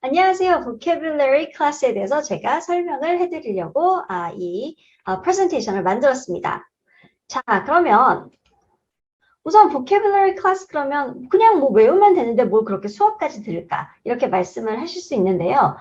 안녕하세요. vocabulary 클래스에 대해서 제가 설명을 해드리려고 이 프레젠테이션을 만들었습니다. 자, 그러면 우선 vocabulary 클래스 그러면 그냥 뭐 외우면 되는데 뭘 그렇게 수업까지 들을까? 이렇게 말씀을 하실 수 있는데요.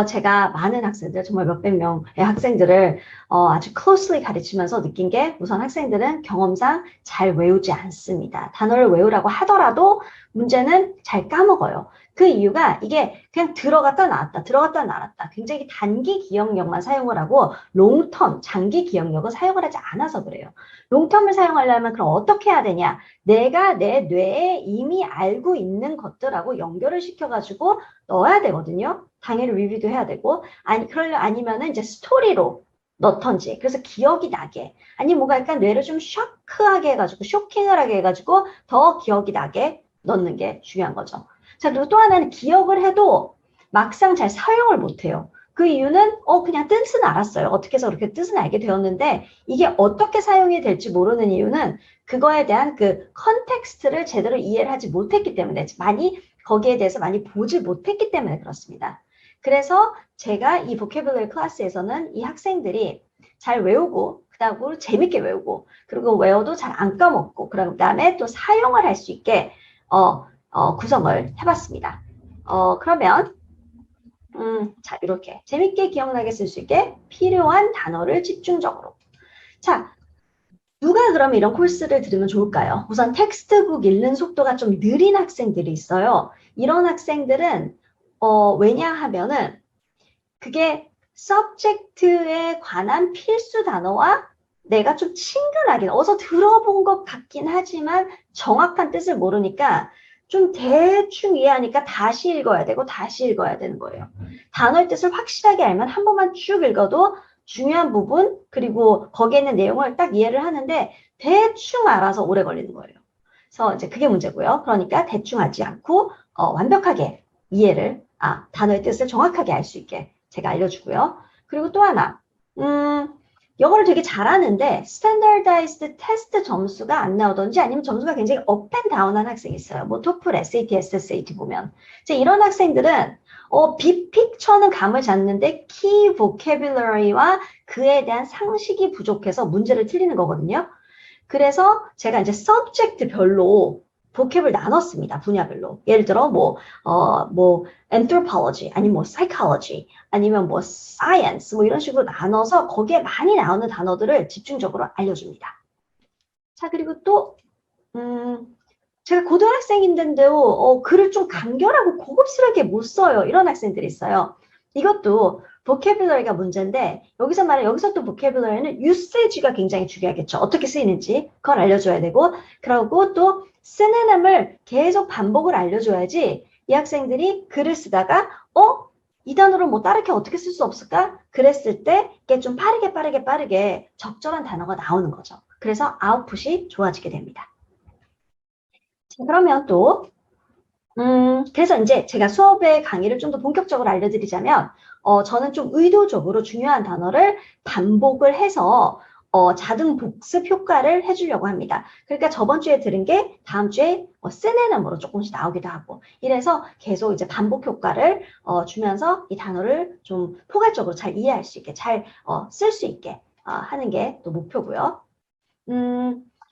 제가 많은 학생들, 정말 몇백 명의 학생들을 아주 closely 가르치면서 느낀 게 우선 학생들은 경험상 잘 외우지 않습니다. 단어를 외우라고 하더라도 문제는 잘 까먹어요. 그 이유가 이게 그냥 들어갔다 나왔다, 들어갔다 나왔다. 굉장히 단기 기억력만 사용을 하고 롱텀, 장기 기억력은 사용을 하지 않아서 그래요. 롱텀을 사용하려면 그럼 어떻게 해야 되냐? 내가 내 뇌에 이미 알고 있는 것들하고 연결을 시켜가지고 넣어야 되거든요. 당연히 리뷰도 해야 되고, 아니면은 이제 스토리로 넣던지. 그래서 기억이 나게. 아니, 뭔가 약간 뇌를 좀 쇼크하게 해가지고, 쇼킹을 하게 해가지고, 더 기억이 나게 넣는 게 중요한 거죠. 자, 그리고 또 하나는 기억을 해도 막상 잘 사용을 못해요. 그 이유는 그냥 뜻은 알았어요. 어떻게 해서 그렇게 뜻은 알게 되었는데 이게 어떻게 사용이 될지 모르는 이유는 그거에 대한 그 컨텍스트를 제대로 이해를 하지 못했기 때문에 거기에 대해서 많이 보지 못했기 때문에 그렇습니다. 그래서 제가 이 보캐블러리 클래스에서는 이 학생들이 잘 외우고 그다음으로 재밌게 외우고 그리고 외워도 잘 안 까먹고 그다음에 또 사용을 할 수 있게 구성을 해봤습니다. 그러면 자, 이렇게 재밌게 기억나게 쓸 수 있게 필요한 단어를 집중적으로. 자, 누가 그러면 이런 코र्스를 들으면 좋을까요? 우선 텍스트북 읽는 속도가 좀 느린 학생들이 있어요. 이런 학생들은 왜냐하면은 그게 subject에 관한 필수 단어와 내가 좀 친근하게 어디서 들어본 것 같긴 하지만 정확한 뜻을 모르니까 좀 대충 이해하니까 다시 읽어야 되고 다시 읽어야 되는 거예요. 단어의 뜻을 확실하게 알면 한 번만 쭉 읽어도 중요한 부분 그리고 거기에 있는 내용을 딱 이해를 하는데 대충 알아서 오래 걸리는 거예요. 그래서 이제 그게 문제고요. 그러니까 대충 하지 않고 완벽하게 단어의 뜻을 정확하게 알 수 있게 제가 알려주고요. 그리고 또 하나, 영어를 되게 잘하는데 스탠다드라이즈드 테스트 점수가 안 나오던지 아니면 점수가 굉장히 업앤다운한 학생이 있어요. 뭐 토플, SAT, SSAT 보면. 이제 이런 학생들은 빅픽처는 감을 잡는데 키 보캐뷸러리와 그에 대한 상식이 부족해서 문제를 틀리는 거거든요. 그래서 제가 이제 서브젝트별로 보캡을 나눴습니다. 분야별로. 예를 들어 anthropology 아니면 psychology 아니면 science 이런 식으로 나눠서 거기에 많이 나오는 단어들을 집중적으로 알려줍니다. 자, 그리고 또 제가 고등학생인데도 글을 좀 간결하고 고급스럽게 못 써요. 이런 학생들이 있어요. 이것도 보캐뷸러리가 문제인데 여기서 또 보캐뷸러리는 유세지가 굉장히 중요하겠죠. 어떻게 쓰이는지 그걸 알려줘야 되고 그리고 또 쓰는음을 계속 반복을 알려줘야지 이 학생들이 글을 쓰다가 이 단어를 뭐 다르게 어떻게 쓸 수 없을까? 그랬을 때 이게 좀 빠르게 적절한 단어가 나오는 거죠. 그래서 아웃풋이 좋아지게 됩니다. 자, 그러면 또 그래서 이제 제가 수업의 강의를 좀 더 본격적으로 알려드리자면, 저는 좀 의도적으로 중요한 단어를 반복을 해서, 자등 복습 효과를 해주려고 합니다. 그러니까 저번 주에 들은 게 다음 주에 쓰네넘으로 조금씩 나오기도 하고, 이래서 계속 이제 반복 효과를 주면서 이 단어를 좀 포괄적으로 잘 이해할 수 있게, 잘 쓸 수 있게 하는 게 또 목표고요.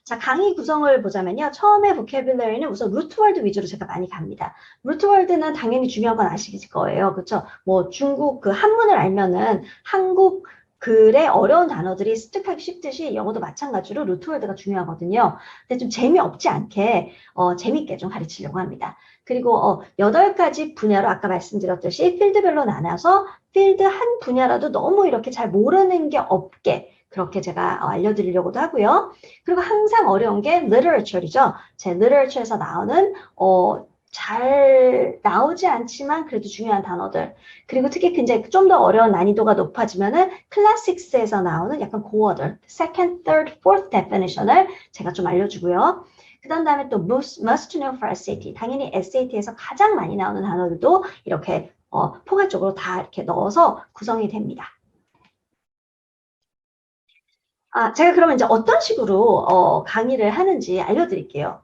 자, 강의 구성을 보자면요. 처음에 보캐뷸러리는 우선 루트월드 위주로 제가 많이 갑니다. 루트월드는 당연히 중요한 건 아실 거예요. 그렇죠? 뭐 중국 그 한문을 알면은 한국 글의 어려운 단어들이 습득하기 쉽듯이 영어도 마찬가지로 루트월드가 중요하거든요. 근데 좀 재미없지 않게 재밌게 좀 가르치려고 합니다. 그리고 8가지 분야로 아까 말씀드렸듯이 필드별로 나눠서 필드 한 분야라도 너무 이렇게 잘 모르는 게 없게 그렇게 제가 알려드리려고도 하고요. 그리고 항상 어려운 게 literature이죠. 제 literature에서 나오는 잘 나오지 않지만 그래도 중요한 단어들. 그리고 특히 굉장히 좀 더 어려운 난이도가 높아지면은 클래식스에서 나오는 약간 고어들, second, third, fourth definition을 제가 좀 알려주고요. 그 다음에 또 must know for SAT. 당연히 SAT에서 가장 많이 나오는 단어들도 이렇게 포괄적으로 다 이렇게 넣어서 구성이 됩니다. 제가 그러면 이제 어떤 식으로 강의를 하는지 알려드릴게요.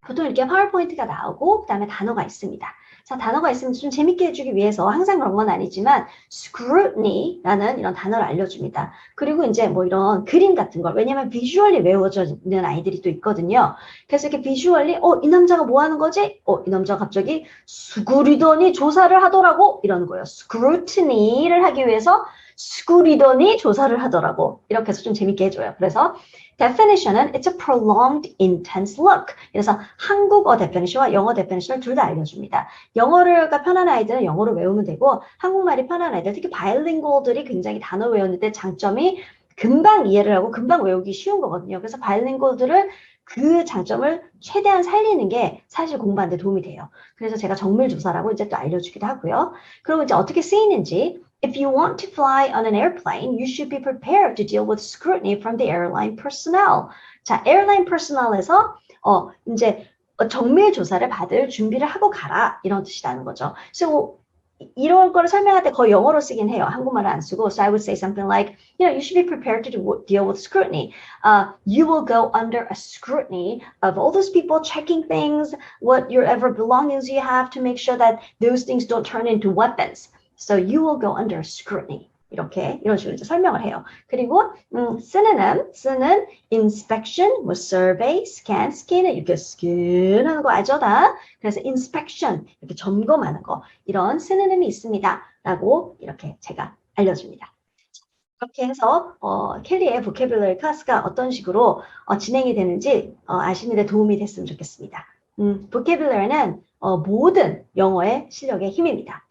보통 이렇게 파워포인트가 나오고 그다음에 단어가 있습니다. 자, 단어가 있으면 좀 재밌게 해주기 위해서 항상 그런 건 아니지만 scrutiny라는 이런 단어를 알려줍니다. 그리고 이제 뭐 이런 그림 같은 걸 왜냐면 비주얼리 외워지는 아이들이 또 있거든요. 그래서 이렇게 비주얼리 이 남자가 뭐 하는 거지? 이 남자가 갑자기 수구리더니 조사를 하더라고 이러는 거예요. scrutiny를 하기 위해서 수구리더니 조사를 하더라고 이렇게 해서 좀 재밌게 해줘요. 그래서 definition은 it's a prolonged intense look. 그래서 한국어 definition과 영어 definition을 둘 다 알려줍니다. 영어가 편한 아이들은 영어로 외우면 되고 한국말이 편한 아이들 특히 바이링구얼들이 굉장히 단어 외우는데 장점이 금방 이해를 하고 금방 외우기 쉬운 거거든요. 그래서 바이링구얼들을 그 장점을 최대한 살리는 게 사실 공부하는 데 도움이 돼요. 그래서 제가 정밀조사라고 이제 또 알려주기도 하고요. 그리고 이제 어떻게 쓰이는지 If you want to fly on an airplane, you should be prepared to deal with scrutiny from the airline personnel. 자, airline personnel에서 이제 정밀 조사를 받을 준비를 하고 가라 이런 뜻이라는 거죠. So 이런 거를 설명할 때 거의 영어로 쓰긴 해요. 한국말을 안 쓰고. So I would say something like, you should be prepared to deal with scrutiny. You will go under a scrutiny of all those people checking things, whatever belongings you have to make sure that those things don't turn into weapons. So you will go under scrutiny. 이런 식으로 이제 설명을 해요. 그리고 쓰는 inspection, survey, scan, scan은 이렇게 scan하는 거 알죠 다? 그래서 inspection 이렇게 점검하는 거 이런 쓰느님이 있습니다.라고 이렇게 제가 알려줍니다. 그렇게 해서 켈리의 vocabulary 클래스가 어떤 식으로 진행이 되는지 아시는 데 도움이 됐으면 좋겠습니다. vocabulary는 모든 영어의 실력의 힘입니다.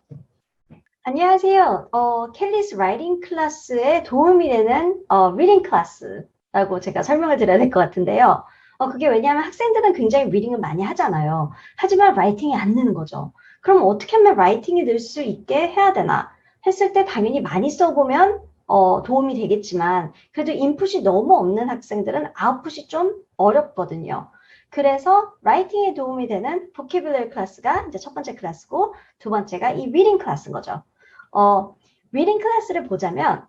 안녕하세요. 켈리스 라이팅 클래스에 도움이 되는 리딩 클래스라고 제가 설명을 드려야 될 것 같은데요. 그게 왜냐하면 학생들은 굉장히 리딩을 많이 하잖아요. 하지만 라이팅이 안 느는 거죠. 그럼 어떻게 하면 라이팅이 늘 수 있게 해야 되나 했을 때 당연히 많이 써보면 도움이 되겠지만 그래도 인풋이 너무 없는 학생들은 아웃풋이 좀 어렵거든요. 그래서 라이팅에 도움이 되는 vocabulary 클래스가 이제 첫 번째 클래스고 두 번째가 이 reading 클래스인 거죠. 리딩 클래스를 보자면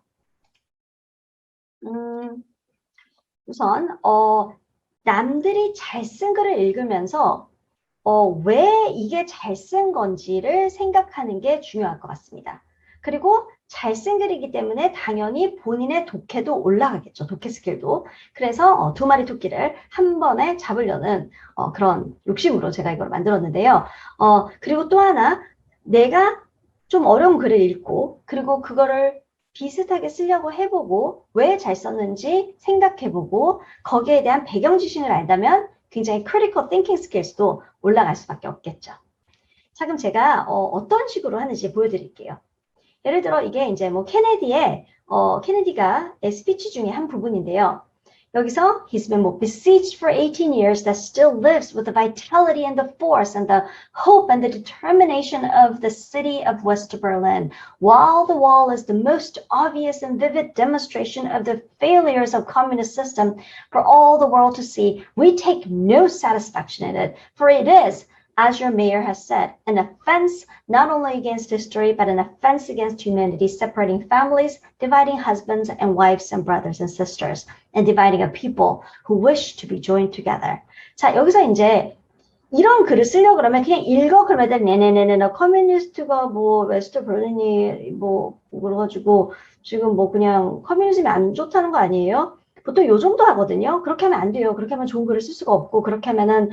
우선 남들이 잘 쓴 글을 읽으면서 왜 이게 잘 쓴 건지를 생각하는 게 중요할 것 같습니다. 그리고 잘 쓴 글이기 때문에 당연히 본인의 독해도 올라가겠죠. 독해 스킬도. 그래서 두 마리 토끼를 한 번에 잡으려는 그런 욕심으로 제가 이걸 만들었는데요. 그리고 또 하나 내가 좀 어려운 글을 읽고 그리고 그거를 비슷하게 쓰려고 해보고 왜 잘 썼는지 생각해보고 거기에 대한 배경 지식을 알다면 굉장히 critical thinking skills도 올라갈 수밖에 없겠죠. 자, 그럼 제가 어떤 식으로 하는지 보여드릴게요. 예를 들어 이게 이제 뭐 케네디가 스피치 중에 한 부분인데요. 여기서 he's been besieged for 18 years that still lives with the vitality and the force and the hope and the determination of the city of West Berlin. While the wall is the most obvious and vivid demonstration of the failures of communist system for all the world to see, we take no satisfaction in it, for it is, as your mayor has said, an offense not only against history, but an offense against humanity, separating families, dividing husbands and wives and brothers and sisters, and dividing a people who wish to be joined together. 자, 여기서 이제 이런 글을 쓰려고 그러면 그냥 읽어 그러면 네네네네 커뮤니스트가 뭐 웨스트 베를린이 뭐 그래가지고 지금 뭐 그냥 커뮤니즘이 안 좋다는 거 아니에요? 보통 요 정도 하거든요. 그렇게 하면 안 돼요. 그렇게 하면 좋은 글을 쓸 수가 없고 그렇게 하면은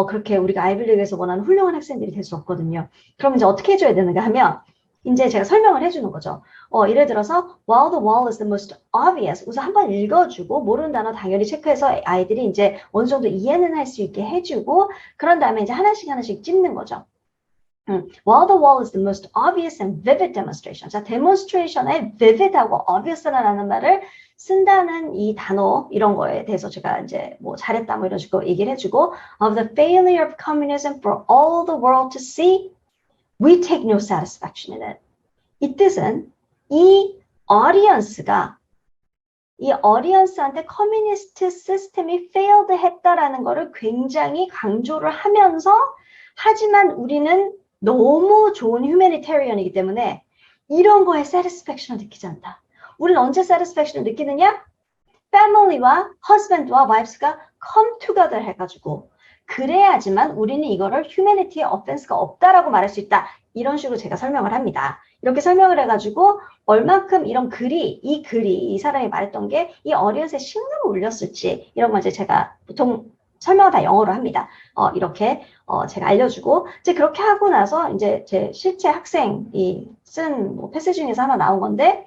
그렇게 우리가 아이빌리그에서 원하는 훌륭한 학생들이 될 수 없거든요. 그럼 이제 어떻게 해줘야 되는가 하면 이제 제가 설명을 해주는 거죠. 예를 들어서 while the wall is the most obvious 우선 한번 읽어주고 모르는 단어 당연히 체크해서 아이들이 이제 어느 정도 이해는 할 수 있게 해주고 그런 다음에 이제 하나씩 찝는 거죠. While the wall is the most obvious and vivid demonstration. 자, demonstration에 vivid하고 obvious라는 말을 쓴다는 이 단어 이런 거에 대해서 제가 이제 뭐 잘했다 뭐 이런 식으로 얘기를 해주고 of the failure of communism for all the world to see, we take no satisfaction in it. 이 뜻은 이 audience한테 커뮤니스트 시스템이 failed 했다라는 거를 굉장히 강조를 하면서 하지만 우리는 너무 좋은 휴메니테리언이기 때문에 이런 거에 satisfaction을 느끼지 않다. 우리는 언제 satisfaction을 느끼느냐? family와 husband와 wife가 come together 해가지고 그래야지만 우리는 이거를 humanity의 offense가 없다라고 말할 수 있다. 이런 식으로 제가 설명을 합니다. 이렇게 설명을 해가지고 얼만큼 이런 글이, 이 사람이 말했던 게 이 어디언스에 신경을 울렸을지 이런 걸 이제 제가 보통 설명을 다 영어로 합니다. 이렇게 제가 알려주고 이제 그렇게 하고 나서 이제 제 실제 학생이 쓴 뭐 패스 중에서 하나 나온 건데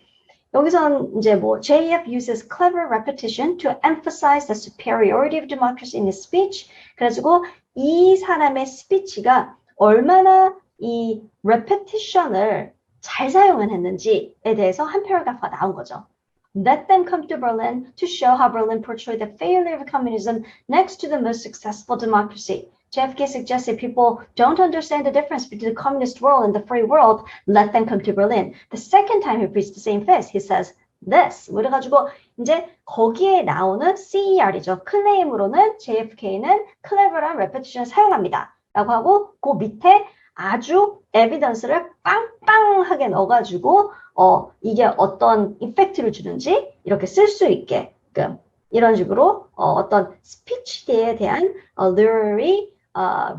여기서는 이제 뭐 JF uses clever repetition to emphasize the superiority of democracy in his speech. 그래가지고 이 사람의 스피치가 얼마나 이 repetition을 잘 사용을 했는지에 대해서 한 패러그래프가 나온 거죠. Let them come to Berlin to show how Berlin portrayed the failure of communism next to the most successful democracy. JFK suggested people don't understand the difference between the communist world and the free world. Let them come to Berlin. The second time he preached the same fest, he says this. 그래가지고 이제 거기에 나오는 CER이죠. 클레임으로는 JFK는 clever한 repetition을 사용합니다. 라고 하고 그 밑에 아주 에비던스를 빵빵하게 넣어가지고 이게 어떤 이펙트를 주는지 이렇게 쓸 수 있게끔 이런 식으로 어떤 스피치에 대한 literary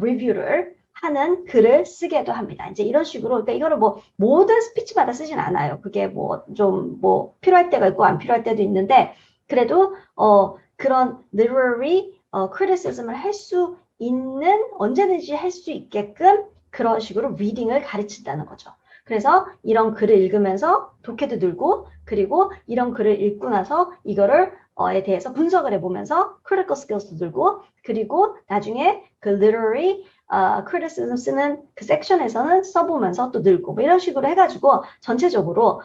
리뷰를 하는 글을 쓰게도 합니다. 이제 이런 식으로 그러니까 이거를 뭐 모든 스피치마다 쓰진 않아요. 그게 뭐 좀 뭐 필요할 때가 있고 안 필요할 때도 있는데 그래도 그런 literary criticism을 할 수 있는 언제든지 할 수 있게끔 그런 식으로 리딩을 가르친다는 거죠. 그래서 이런 글을 읽으면서 독해도 들고 그리고 이런 글을 읽고 나서 이거를 에 대해서 분석을 해보면서 critical skills도 들고 그리고 나중에 그 literary criticism 쓰는 그 섹션에서는 써보면서 또 늘고 뭐 이런 식으로 해가지고 전체적으로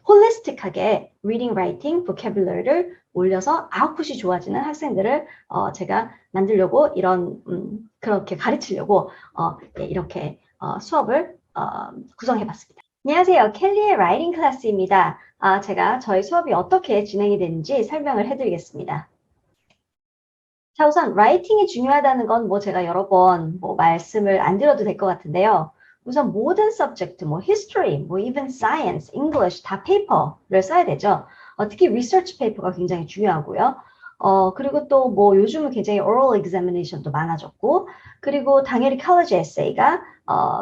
holistic하게 reading, writing, vocabulary를 올려서 아웃풋이 좋아지는 학생들을 제가 만들려고 이런 그렇게 가르치려고 이렇게 수업을 구성해봤습니다. 안녕하세요. 켈리의 라이팅 클래스입니다. 제가 저희 수업이 어떻게 진행이 되는지 설명을 해드리겠습니다. 자, 우선 라이팅이 중요하다는 건 뭐 제가 여러 번 뭐 말씀을 안 드려도 될 것 같은데요. 우선 모든 subject, 뭐 history, 뭐 even science, English 다 페이퍼를 써야 되죠. 특히 research paper가 굉장히 중요하고요. 그리고 또 뭐 요즘은 굉장히 oral examination도 많아졌고, 그리고 당연히 college essay가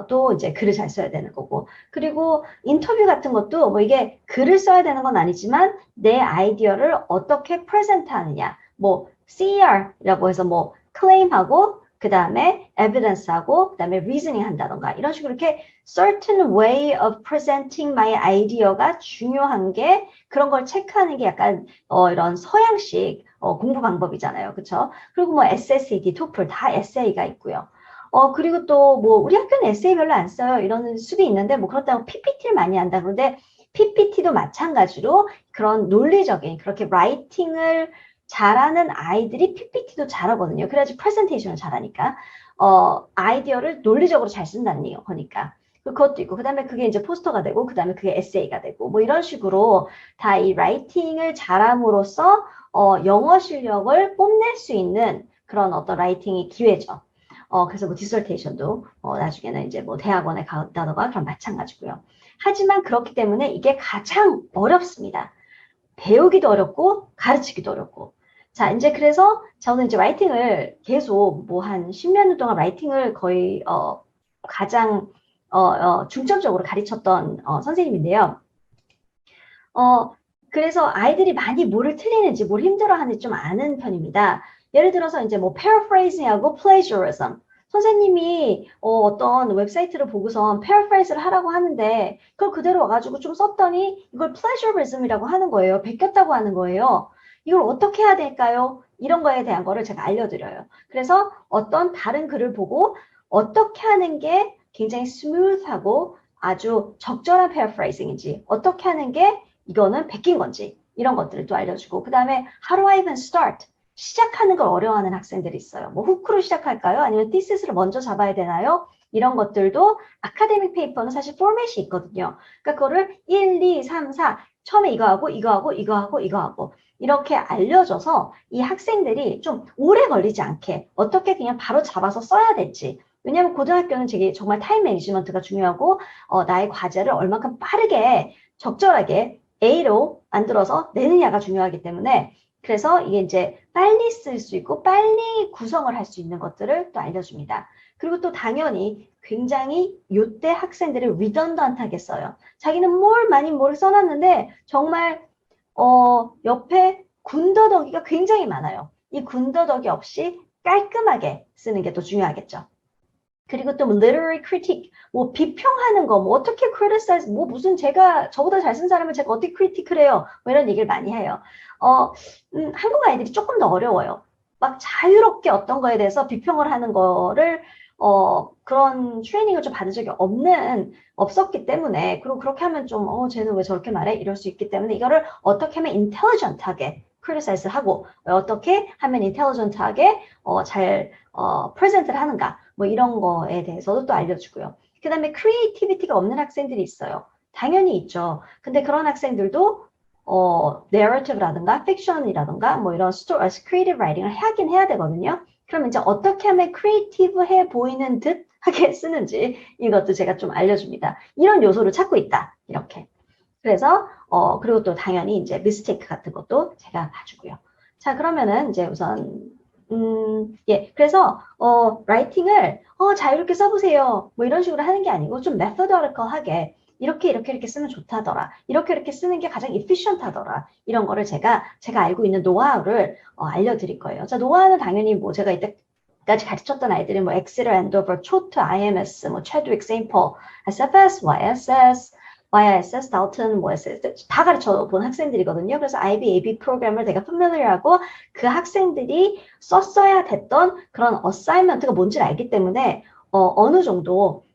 또 이제 글을 잘 써야 되는 거고, 그리고 인터뷰 같은 것도 뭐 이게 글을 써야 되는 건 아니지만 내 아이디어를 어떻게 프레젠트 하느냐, 뭐 CER이라고 해서 뭐 claim하고 그 다음에 evidence하고 그 다음에 reasoning 한다던가 이런 식으로 이렇게 certain way of presenting my idea가 중요한 게 그런 걸 체크하는 게 약간 이런 서양식 공부 방법이잖아요. 그렇죠? 그리고 뭐 SSAT, TOEFL 다 에세이가 있고요. 그리고 또 뭐 우리 학교는 에세이 별로 안 써요. 이런 수도 있는데 뭐 그렇다고 PPT를 많이 한다. 그런데 PPT도 마찬가지로 그런 논리적인 그렇게 라이팅을 잘하는 아이들이 PPT도 잘하거든요. 그래야지 프레젠테이션을 잘하니까. 아이디어를 논리적으로 잘 쓴다는 거니까. 그것도 있고, 그 다음에 그게 이제 포스터가 되고, 그 다음에 그게 에세이가 되고, 뭐 이런 식으로 다 이 라이팅을 잘함으로써 영어 실력을 뽐낼 수 있는 그런 어떤 라이팅의 기회죠. 그래서 뭐 디설테이션도 나중에는 이제 뭐 대학원에 간다던가 그런 마찬가지고요. 하지만 그렇기 때문에 이게 가장 어렵습니다. 배우기도 어렵고 가르치기도 어렵고. 자, 이제 그래서 저는 이제 라이팅을 계속 뭐 한 10년 동안 라이팅을 거의 가장 중점적으로 가르쳤던 선생님인데요. 그래서 아이들이 많이 뭐를 틀리는지 뭘 힘들어하는지 좀 아는 편입니다. 예를 들어서 이제 뭐 paraphrasing하고 plagiarism. 선생님이 어떤 웹사이트를 보고선 paraphrase를 하라고 하는데 그걸 그대로 와가지고 좀 썼더니 이걸 plagiarism이라고 하는 거예요. 베꼈다고 하는 거예요. 이걸 어떻게 해야 될까요? 이런 거에 대한 거를 제가 알려드려요. 그래서 어떤 다른 글을 보고 어떻게 하는 게 굉장히 스무스하고 아주 적절한 paraphrasing인지 어떻게 하는 게 이거는 베낀 건지 이런 것들을 또 알려주고 그 다음에 how do I even start? 시작하는 걸 어려워하는 학생들이 있어요. 뭐 후크로 시작할까요? 아니면 thesis 먼저 잡아야 되나요? 이런 것들도 아카데믹 페이퍼는 사실 포맷이 있거든요. 그러니까 그거를 1, 2, 3, 4 처음에 이거 하고 이거 하고 이거 하고 이거 하고 이렇게 알려줘서 이 학생들이 좀 오래 걸리지 않게 어떻게 그냥 바로 잡아서 써야 될지 왜냐하면 고등학교는 되게 정말 타임 매니지먼트가 중요하고 나의 과제를 얼마큼 빠르게 적절하게 A로 만들어서 내느냐가 중요하기 때문에 그래서 이게 이제 빨리 쓸 수 있고 빨리 구성을 할 수 있는 것들을 또 알려줍니다. 그리고 또 당연히 굉장히 요때 학생들이 리던던트하게 써요. 자기는 뭘 써놨는데 정말 옆에 군더더기가 굉장히 많아요. 이 군더더기 없이 깔끔하게 쓰는 게 또 중요하겠죠. 그리고 또 literary critique, 뭐 비평하는 거, 뭐 어떻게 criticize, 뭐 무슨 저보다 잘 쓴 사람을 제가 어떻게 critique를 해요? 뭐 이런 얘기를 많이 해요. 한국 아이들이 조금 더 어려워요. 막 자유롭게 어떤 거에 대해서 비평을 하는 거를 그런 트레이닝을 좀 받은 적이 없었기 때문에, 그리고 그렇게 하면 좀, 쟤는 왜 저렇게 말해? 이럴 수 있기 때문에 이거를 어떻게 하면 intelligent하게 criticize 하고, 어떻게 하면 intelligent하게 잘 프레젠트를 하는가, 뭐 이런 거에 대해서도 또 알려주고요. 그 다음에 크리에이티비티가 없는 학생들이 있어요. 당연히 있죠. 근데 그런 학생들도 내러티브라든가 픽션이라든가 뭐 이런 크리에이티브 라이팅을 하긴 해야 되거든요. 그럼 이제 어떻게 하면 크리에이티브해 보이는 듯 하게 쓰는지 이것도 제가 좀 알려줍니다. 이런 요소를 찾고 있다. 이렇게. 그래서 그리고 또 당연히 이제 미스테이크 같은 것도 제가 봐주고요. 자, 그러면은 이제 우선 예, 그래서 라이팅을 자유롭게 써보세요. 뭐 이런 식으로 하는 게 아니고 좀 메서더리컬하게 이렇게 쓰면 좋다더라. 이렇게 쓰는 게 가장 efficient하더라. 이런 거를 제가 알고 있는 노하우를 알려드릴 거예요. 자, 노하우는 당연히 뭐 제가 이때까지 가르쳤던 아이들이 뭐 엑셀, 엔도버, 초트, IMS, 뭐 체드윅, 세인폴, SFS, YSS, YSS, 달튼, 뭐 SS 다 가르쳐 본 학생들이거든요. 그래서 IB, AB 프로그램을 내가 familiar하고 그 학생들이 썼어야 됐던 그런 어사이먼트가 뭔지를 알기 때문에 어느 정도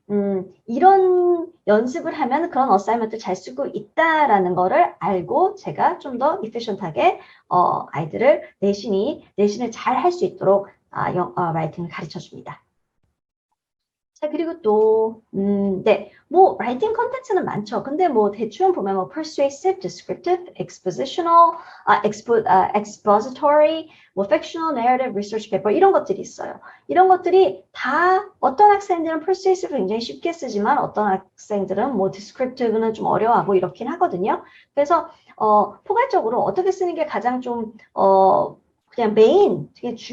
이런 연습을 하면 그런 어사이먼트 잘 쓰고 있다라는 거를 알고 제가 좀 더 efficient하게 아이들을 내신을 잘 할 수 있도록 라이팅을 가르쳐 줍니다. 자, 그리고 또, 네, 뭐, 라이팅 컨텐츠는 많죠. 근데 뭐, 대충 보면 뭐, persuasive, descriptive, expositional, expository, 뭐, fictional, narrative, research paper, 이런 것들이 있어요. 이런 것들이 다 어떤 학생들은 persuasive 굉장히 쉽게 쓰지만 어떤 학생들은 뭐, descriptive는 좀 어려워하고 이렇긴 하거든요. 그래서, 포괄적으로 어떻게 쓰는 게 가장 좀, 그냥 메인, 크게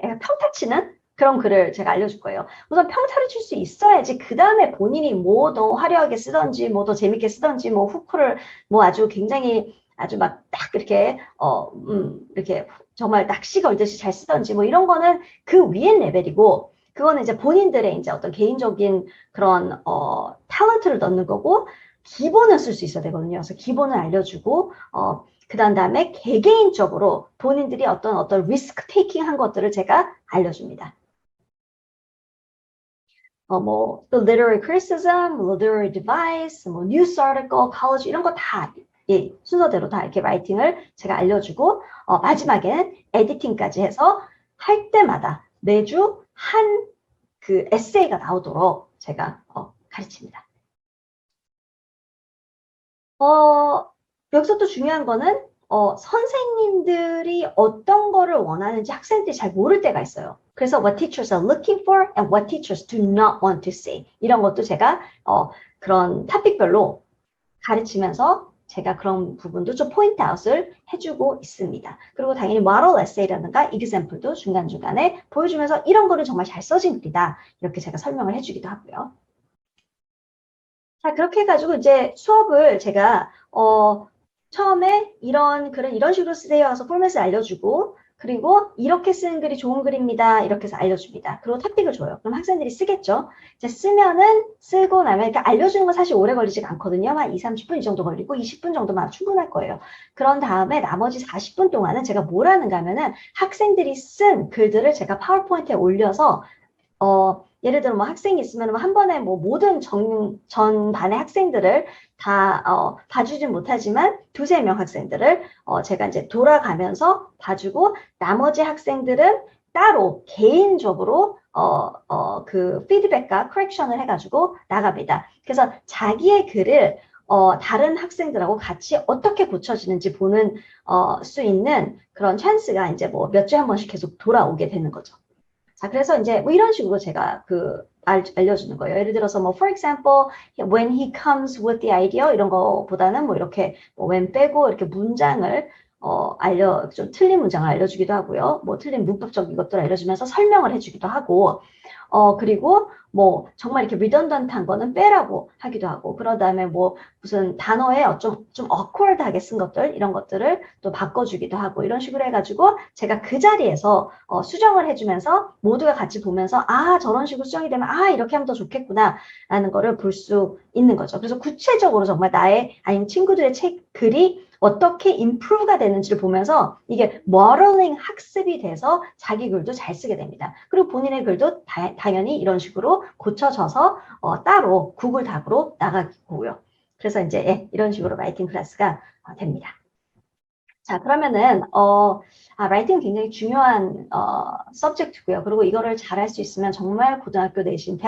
평타치는 그런 글을 제가 알려줄 거예요. 우선 평타를 칠 수 있어야지 그 다음에 본인이 뭐 더 화려하게 쓰던지 뭐 더 재밌게 쓰던지 뭐 후크를 뭐 아주 굉장히 아주 막 딱 이렇게 이렇게 정말 낚시 걸듯이 잘 쓰던지 뭐 이런 거는 그 위엔 레벨이고 그거는 이제 본인들의 이제 어떤 개인적인 그런 탤런트를 넣는 거고 기본은 쓸 수 있어야 되거든요. 그래서 기본을 알려주고 그 다음에 개개인적으로 본인들이 어떤 리스크 테이킹 한 것들을 제가 알려줍니다. 뭐, 또 literary criticism, literary device, 뭐, news article, college 이런 거 다, 예, 순서대로 다 이렇게 라이팅을 제가 알려주고, 마지막엔 에디팅까지 해서 할 때마다 매주 한 그 에세이가 나오도록 제가 가르칩니다. 여기서 또 중요한 거는 선생님들이 어떤 거를 원하는지 학생들이 잘 모를 때가 있어요. 그래서 what teachers are looking for and what teachers do not want to see. 이런 것도 제가 그런 토픽별로 가르치면서 제가 그런 부분도 좀 포인트 아웃을 해주고 있습니다. 그리고 당연히 모럴 에세이라든가 example도 중간중간에 보여주면서 이런 거는 정말 잘 써진 글이다. 이렇게 제가 설명을 해주기도 하고요. 자, 그렇게 해가지고 이제 수업을 제가 처음에 이런 글은 이런 식으로 쓰세요 해서 포맷을 알려주고 그리고 이렇게 쓰는 글이 좋은 글입니다. 이렇게 해서 알려줍니다. 그리고 토픽을 줘요. 그럼 학생들이 쓰겠죠. 이제 쓰면은 쓰고 나면 이렇게 알려주는 건 사실 오래 걸리지가 않거든요. 한 2, 30분 이 정도 걸리고 20분 정도만 충분할 거예요. 그런 다음에 나머지 40분 동안은 제가 뭘 하는가 하면은 학생들이 쓴 글들을 제가 파워포인트에 올려서 예를 들어 뭐 학생이 있으면 한 번에 뭐 모든 전 반의 학생들을 다 봐주진 못하지만 두세 명 학생들을 제가 이제 돌아가면서 봐주고 나머지 학생들은 따로 개인적으로 그 피드백과 커렉션을 해가지고 나갑니다. 그래서 자기의 글을 다른 학생들하고 같이 어떻게 고쳐지는지 보는 수 있는 그런 찬스가 이제 뭐 몇 주에 한 번씩 계속 돌아오게 되는 거죠. 자, 그래서 이제 뭐 이런 식으로 제가 알려주는 거예요. 예를 들어서 뭐 for example, when he comes with the idea 이런 거보다는 뭐 이렇게 뭐 when 빼고 이렇게 문장을 좀 틀린 문장을 알려주기도 하고요. 뭐 틀린 문법적인 것들을 알려주면서 설명을 해주기도 하고, 그리고 뭐 정말 이렇게 리던던트한 거는 빼라고 하기도 하고, 그런 다음에 뭐 무슨 단어에 좀 awkward하게 쓴 것들, 이런 것들을 또 바꿔주기도 하고, 이런 식으로 해가지고 제가 그 자리에서 수정을 해주면서 모두가 같이 보면서 아, 저런 식으로 수정이 되면 아, 이렇게 하면 더 좋겠구나 라는 거를 볼 수 있는 거죠. 그래서 구체적으로 정말 나의 아니면 친구들의 글이 어떻게 improve가 되는지를 보면서 이게 모델링 학습이 돼서 자기 글도 잘 쓰게 됩니다. 그리고 본인의 글도 당연히 이런 식으로 고쳐져서 따로 구글 닥으로 나가고요. 그래서 이제 예, 이런 식으로 라이팅 클래스가 됩니다. 자, 그러면은 라이팅은 굉장히 중요한 서브젝트고요. 그리고 이거를 잘할 수 있으면 정말 고등학교 내신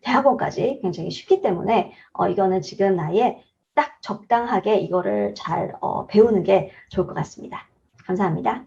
대학원까지 굉장히 쉽기 때문에 이거는 지금 나이에 딱 적당하게 이거를 잘 배우는 게 좋을 것 같습니다. 감사합니다.